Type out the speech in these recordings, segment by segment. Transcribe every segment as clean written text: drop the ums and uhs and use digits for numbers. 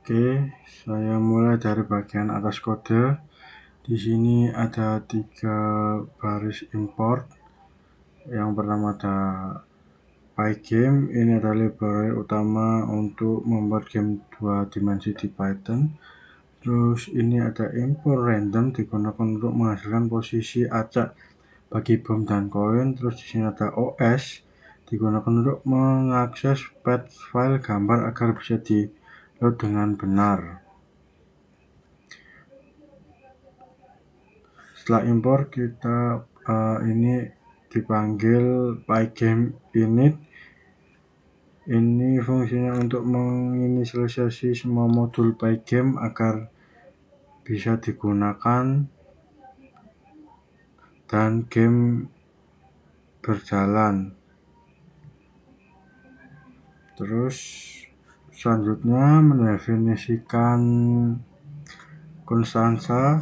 Oke, saya mulai dari bagian atas kode. Di sini ada 3 baris import. Yang pertama ada Pygame, ini adalah library utama untuk membuat game 2 dimensi di Python. Terus ini ada import random, digunakan untuk menghasilkan posisi acak bagi bom dan koin. Terus di sini ada OS, digunakan untuk mengakses path file gambar agar bisa di load dengan benar. Setelah import kita ini dipanggil pygame init. Ini fungsinya untuk menginisialisasi semua modul pygame agar bisa digunakan dan game berjalan. Terus selanjutnya mendefinisikan konstansa.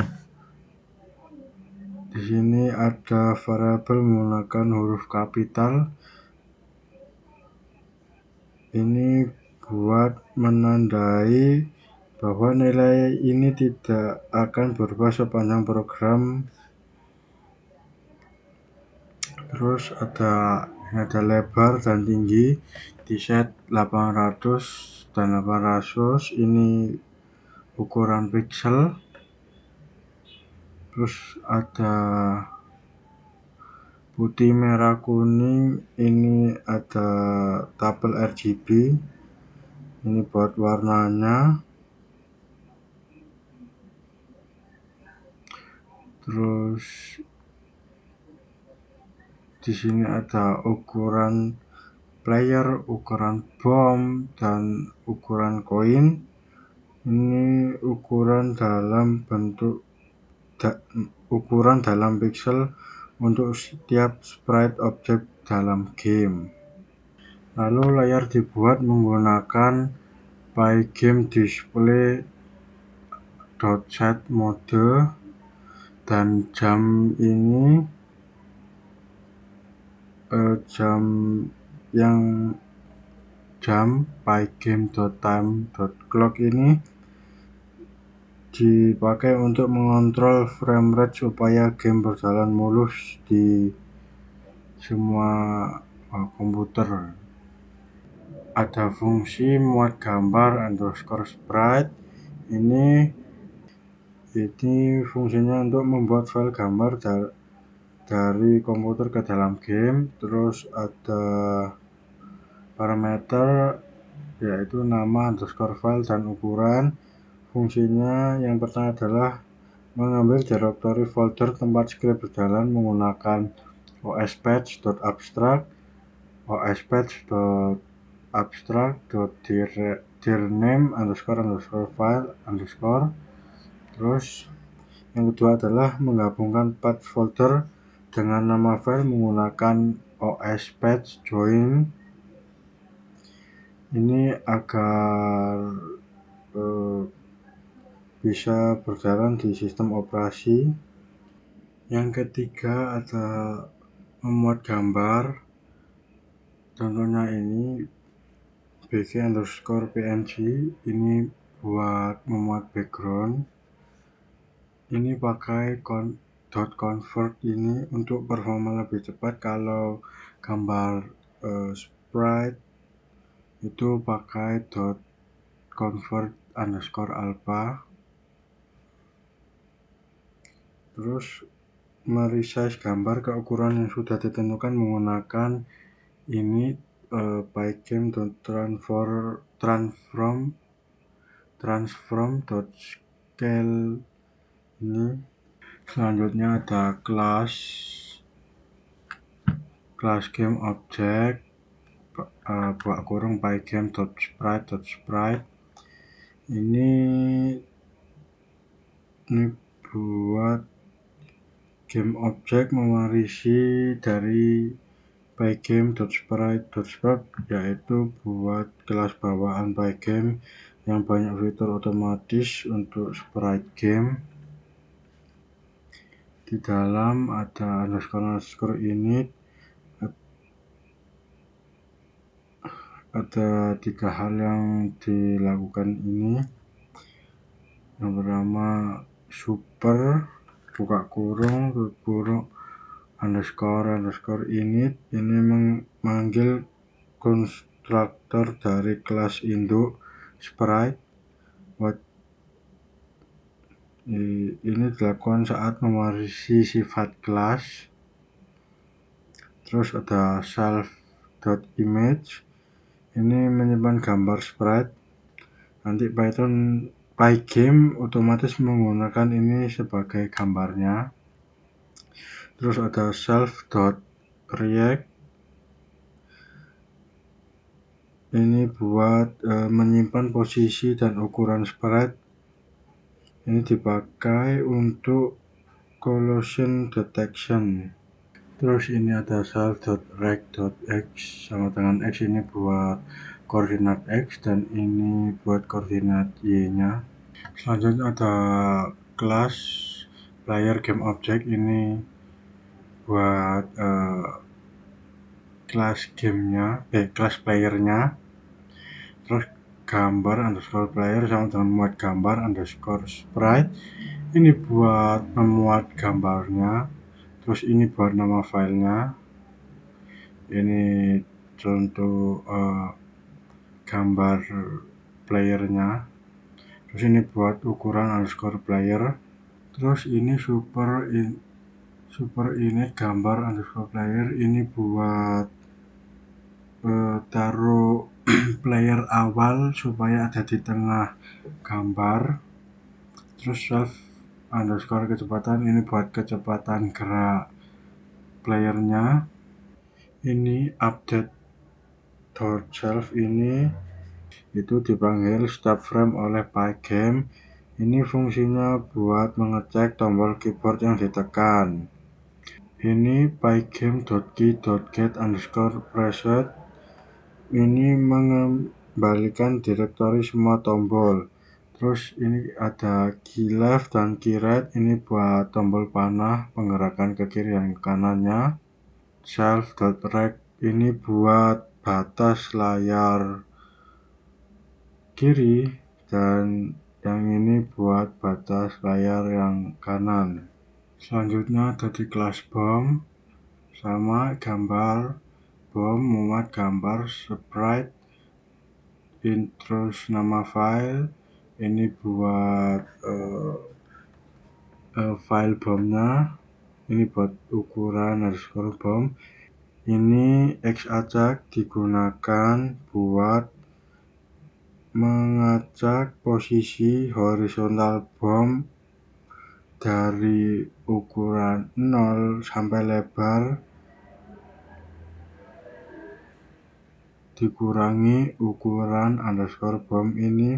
Di sini ada variabel menggunakan huruf kapital. Ini buat menandai bahwa nilai ini tidak akan berubah sepanjang program. Terus ada lebar dan tinggi, di set 800 dan 800. Ini ukuran pixel. Terus ada putih, merah, kuning. Ini ada tabel RGB. Ini buat warnanya. Terus di sini ada ukuran player, ukuran bom, dan ukuran koin. Ini ukuran dalam pixel untuk setiap sprite objek dalam game. Lalu layar dibuat menggunakan pygame_display.set mode, dan jam ini jam pygame.time.clock ini dipakai untuk mengontrol frame rate supaya game berjalan mulus di semua komputer. Ada fungsi muat gambar _sprite. Ini fungsinya untuk membuat file gambar dari komputer ke dalam game. Terus ada parameter, yaitu nama _file dan ukuran. Fungsinya yang pertama adalah mengambil directory folder tempat script berjalan menggunakan ospatch.abstract, ospatch.abstract.dirname_file_. Terus yang kedua adalah menggabungkan path folder dengan nama file menggunakan ospatch_join. Ini agar bisa berjalan di sistem operasi. Yang ketiga ada memuat gambar. Contohnya ini bg_png. Ini buat memuat background. Ini pakai .convert ini untuk performa lebih cepat. Kalau gambar sprite itu pakai .convert_alpha. Terus meresize gambar ke ukuran yang sudah ditentukan menggunakan ini pygame.transform.scale ini. Selanjutnya ada class game object pygame.sprite. Ini buat game object mewarisi dari pygame.sprite, yaitu buat kelas bawaan pygame yang banyak fitur otomatis untuk sprite game. Di dalam ada _ init. Ada 3 hal yang dilakukan ini. Yang pertama super buka kurung tutup kurung underscore init ini memanggil konstruktor dari kelas induk sprite. Ini dilakukan saat mewarisi sifat kelas. Terus ada self.image ini menyimpan gambar sprite. Nanti Pygame otomatis menggunakan ini sebagai gambarnya. Terus ada self.react ini buat menyimpan posisi dan ukuran sprite. Ini dipakai untuk collision detection. Terus ini ada self.rect.x sama dengan x ini buat koordinat x dan ini buat koordinat y nya. Selanjutnya ada kelas player game object ini buat kelas gamenya, kelas playernya. Terus gambar underscore player sama dengan muat gambar underscore sprite ini buat memuat gambarnya. Terus ini buat nama filenya, ini contoh gambar playernya. Terus ini buat ukuran underscore player. Terus ini super init gambar underscore player ini buat taruh player awal supaya ada di tengah gambar. Terus self underscore kecepatan ini buat kecepatan gerak playernya. Ini update.self ini itu dipanggil setiap frame oleh Pygame. Ini fungsinya buat mengecek tombol keyboard yang ditekan. Ini pygame.key.get underscore preset ini mengembalikan direktori semua tombol. Terus ini ada key left dan key right ini buat tombol panah penggerakan ke kiri dan ke kanannya. Self.rect ini buat batas layar kiri dan yang ini buat batas layar yang kanan. Selanjutnya ada di kelas bomb sama gambar bomb memuat gambar sprite. Terus nama file ini buat file bomnya, ini buat ukuran underscore bomb. Ini X acak digunakan buat mengacak posisi horizontal bom dari ukuran 0 sampai lebar dikurangi ukuran underscore bom ini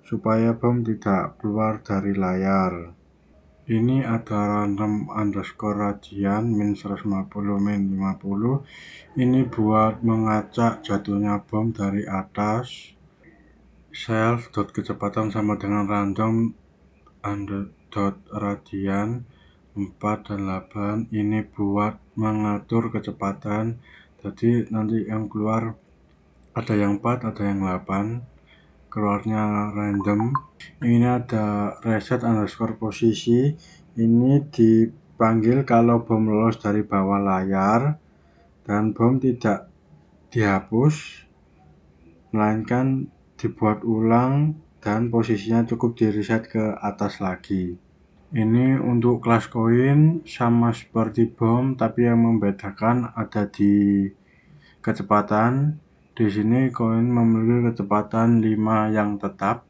supaya bom tidak keluar dari layar. Ini ada random underscore radian min 150 min 50 ini buat mengacak jatuhnya bom dari atas. Self.kecepatan sama dengan random radian 4 dan 8 ini buat mengatur kecepatan. Jadi nanti yang keluar ada yang 4 ada yang 8 keluarnya random. Ini ada reset underscore posisi ini dipanggil kalau bom lolos dari bawah layar dan bom tidak dihapus melainkan dibuat ulang dan posisinya cukup di reset ke atas lagi. Ini untuk kelas koin sama seperti bom tapi yang membedakan ada di kecepatan. Di sini koin memiliki kecepatan 5 yang tetap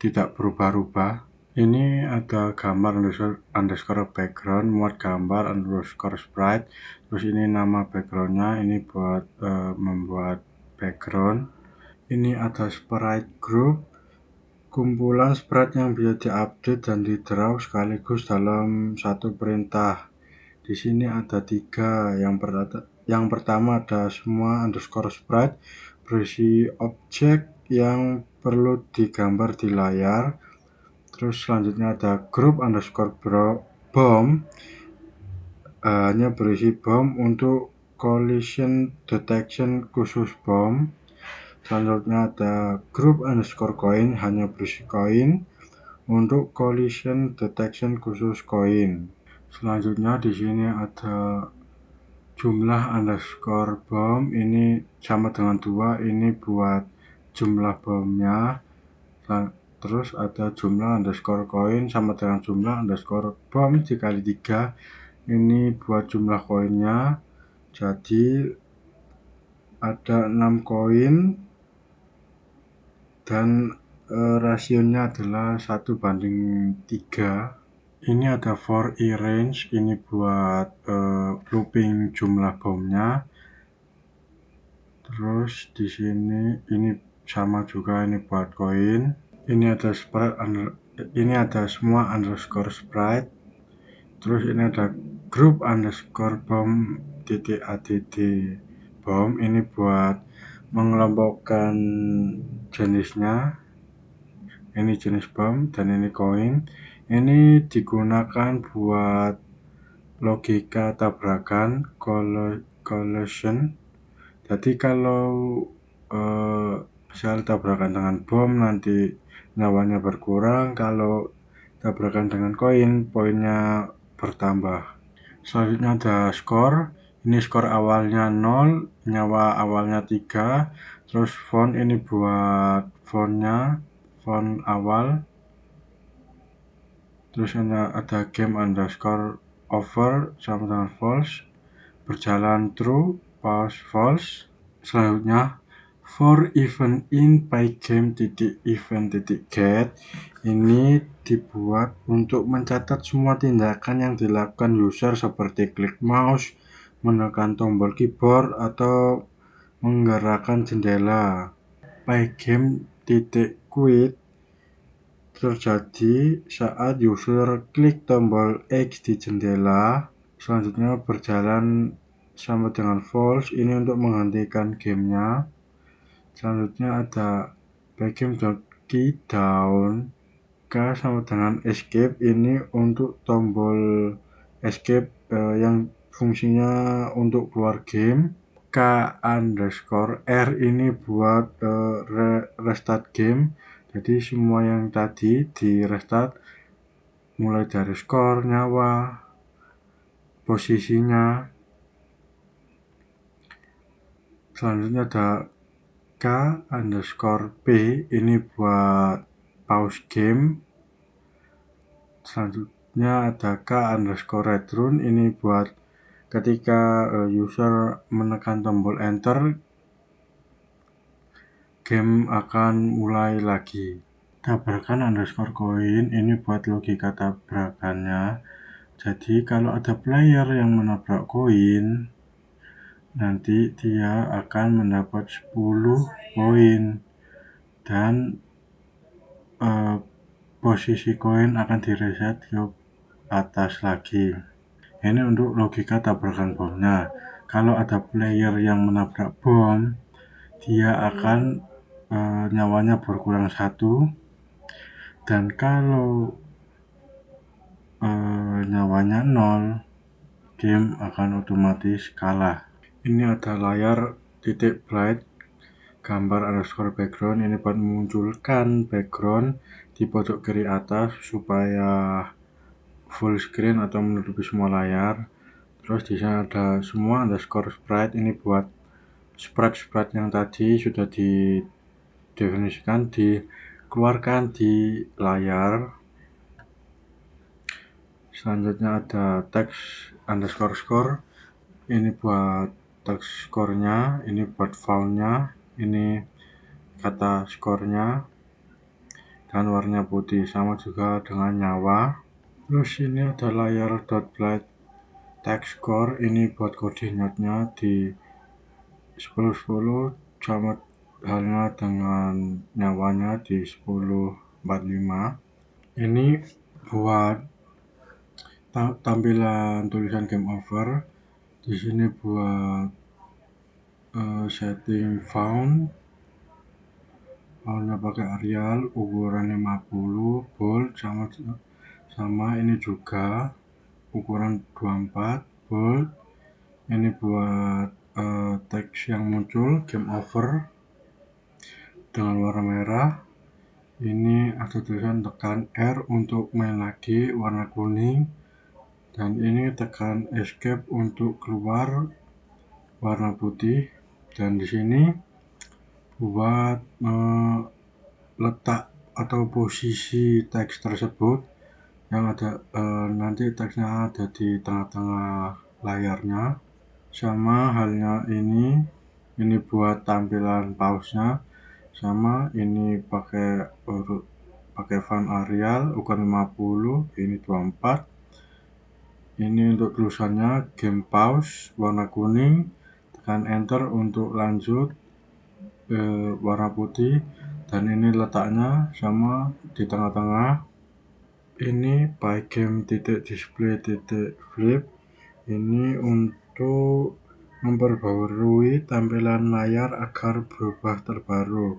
tidak berubah-ubah. Ini ada gambar underscore background muat gambar underscore sprite. Terus ini nama backgroundnya ini buat membuat background. Ini ada sprite group, kumpulan sprite yang bisa diupdate dan di-draw sekaligus dalam satu perintah. Di sini ada 3. Yang pertama ada semua underscore sprite berisi objek yang perlu digambar di layar. Terus selanjutnya ada group underscore bomb hanya berisi bom untuk collision detection khusus bom. Selanjutnya ada group underscore coin hanya berisi koin untuk collision detection khusus koin. Selanjutnya di sini ada jumlah underscore bom, ini sama dengan 2, ini buat jumlah bomnya. Terus ada jumlah underscore koin sama dengan jumlah underscore bom dikali 3, ini buat jumlah koinnya. Jadi ada 6 koin dan rasionya adalah 1:3. Ini ada for i range, ini buat looping jumlah bomnya. Terus di sini ini sama juga, ini buat koin. Ini ada semua underscore sprite. Terus ini ada group underscore bom .add bom, ini buat mengelompokkan jenisnya. Ini jenis bom dan ini koin. Ini digunakan buat logika tabrakan collision. Jadi kalau misal tabrakan dengan bom nanti nyawanya berkurang, kalau tabrakan dengan koin poinnya bertambah. Selanjutnya ada skor. Ini skor awalnya 0, nyawa awalnya 3. Terus font, ini buat fontnya, font awal. Terus ada game underscore over sama dengan false, berjalan true, pause false. Selanjutnya for event in pygame.event.get, ini dibuat untuk mencatat semua tindakan yang dilakukan user seperti klik mouse, menekan tombol keyboard, atau menggerakkan jendela. Pygame.quit terjadi saat user klik tombol X di jendela. Selanjutnya berjalan sama dengan false, ini untuk menghentikan gamenya. Selanjutnya ada pygame.key down, K sama dengan escape, ini untuk tombol escape yang fungsinya untuk keluar game. K underscore R ini buat restart game, jadi semua yang tadi di restart, mulai dari skor, nyawa, posisinya. Selanjutnya ada K underscore P, ini buat pause game. Selanjutnya ada K underscore return, ini buat ketika user menekan tombol enter, game akan mulai lagi. Tabrakan underscore koin, ini buat logika tabrakannya. Jadi kalau ada player yang menabrak koin, nanti dia akan mendapat 10 poin dan posisi koin akan direset ke atas lagi. Ini untuk logika tabrakan bomnya. Kalau ada player yang menabrak bom, dia akan nyawanya berkurang 1, dan kalau nyawanya 0, game akan otomatis kalah. Ini ada layar titik bright gambar underscore background, ini buat memunculkan background di pojok kiri atas supaya full screen atau menutupi semua layar. Terus di sana ada semua underscore sprite, ini buat sprite yang tadi sudah didefinisikan dikeluarkan di layar. Selanjutnya ada text underscore score, ini buat text skornya, ini buat foundnya, ini kata skornya, dan warnanya putih sama juga dengan nyawa. Terus ini ada layar dot black text score, ini buat koordinatnya di 1010 sama halnya dengan nyawanya di 1045. Ini buat tampilan tulisan game over. Di sini buat setting fontnya pakai Arial, ukuran 50, bold sama ini juga ukuran 24, bold. Ini buat teks yang muncul game over dengan warna merah. Ini ada tulisan tekan R untuk main lagi warna kuning, dan ini tekan escape untuk keluar warna putih, dan di sini buat letak atau posisi teks tersebut yang ada, nanti teksnya ada di tengah-tengah layarnya. Sama halnya ini buat tampilan pausnya, sama ini pakai font Arial ukuran 50, ini 24. Ini untuk tulisannya game pause warna kuning, tekan enter untuk lanjut warna putih, dan ini letaknya sama di tengah-tengah. Ini pygame.display.flip, ini untuk memperbarui tampilan layar agar berubah terbaru.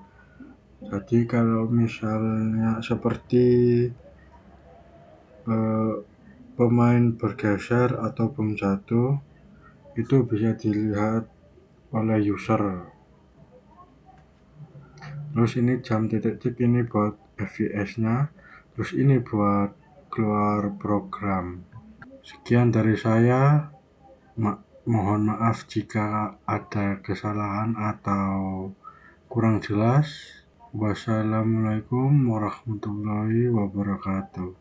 Jadi kalau misalnya seperti pemain bergeser atau bom jatuh, itu bisa dilihat oleh user. Terus ini jam titik-titik, ini buat FPS nya, terus ini buat keluar program. Sekian dari saya, mohon maaf jika ada kesalahan atau kurang jelas. Wassalamualaikum warahmatullahi wabarakatuh.